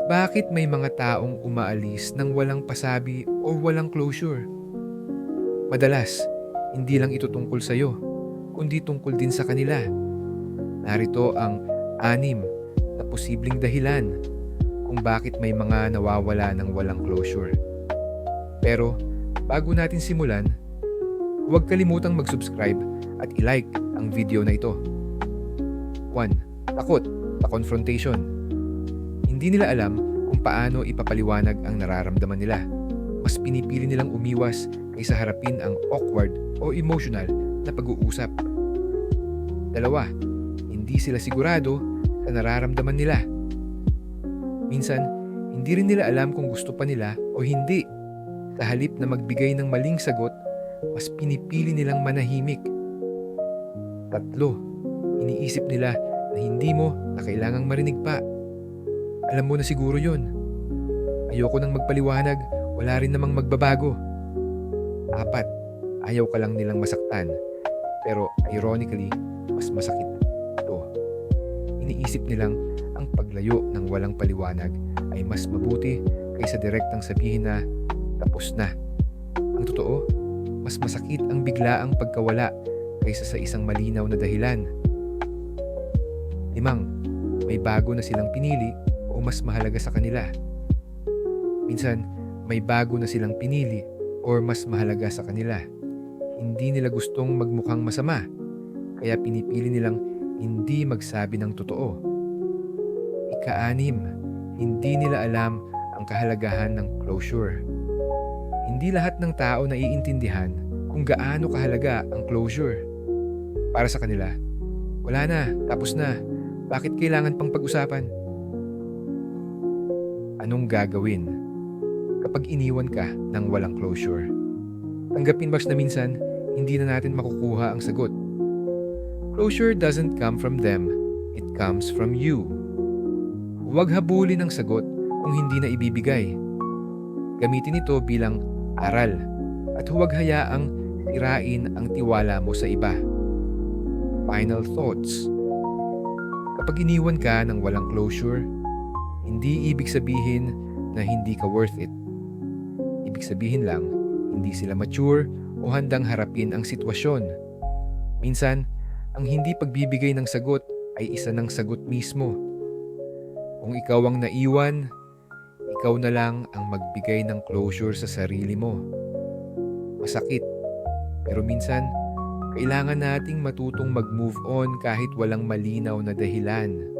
Bakit may mga taong umaalis ng walang pasabi o walang closure? Madalas, hindi lang ito tungkol sa'yo, kundi tungkol din sa kanila. Narito ang 6 na posibleng dahilan kung bakit may mga nawawala ng walang closure. Pero, bago natin simulan, huwag kalimutang mag-subscribe at i-like ang video na ito. 1. Takot sa confrontation. Hindi nila alam kung paano ipapaliwanag ang nararamdaman nila. Mas pinipili nilang umiwas kaysa harapin ang awkward o emotional na pag-uusap. 2. Hindi sila sigurado sa nararamdaman nila. Minsan, hindi rin nila alam kung gusto pa nila o hindi. Sa halip na magbigay ng maling sagot, mas pinipili nilang manahimik. 3. Iniisip nila na hindi mo na kailangang marinig pa. Alam mo na siguro yun. Ayoko nang magpaliwanag, wala rin namang magbabago. 4. Ayaw ka lang nilang masaktan. Pero ironically, mas masakit ito. Iniisip nilang ang paglayo ng walang paliwanag ay mas mabuti kaysa direktang sabihin na tapos na. Ang totoo, mas masakit ang biglaang pagkawala kaysa sa isang malinaw na dahilan. 5. May bago na silang pinili o mas mahalaga sa kanila. Minsan, may bago na silang pinili or mas mahalaga sa kanila. Hindi nila gustong magmukhang masama, kaya pinipili nilang hindi magsabi ng totoo. 6. Hindi nila alam ang kahalagahan ng closure. Hindi lahat ng tao naiintindihan kung gaano kahalaga ang closure. Para sa kanila, wala na, tapos na. Bakit kailangan pang pag-usapan? Anong gagawin kapag iniwan ka ng walang closure? Tanggapin ba na minsan hindi na natin makukuha ang sagot? Closure doesn't come from them, it comes from you. Huwag habulin ang sagot kung hindi na ibibigay. Gamitin ito bilang aral at huwag hayaang sirain ang tiwala mo sa iba. Final thoughts. Kapag iniwan ka ng walang closure, hindi ibig sabihin na hindi ka worth it. Ibig sabihin lang, hindi sila mature o handang harapin ang sitwasyon. Minsan, ang hindi pagbibigay ng sagot ay isa ng sagot mismo. Kung ikaw ang naiwan, ikaw na lang ang magbigay ng closure sa sarili mo. Masakit, pero minsan, kailangan nating matutong mag-move on kahit walang malinaw na dahilan.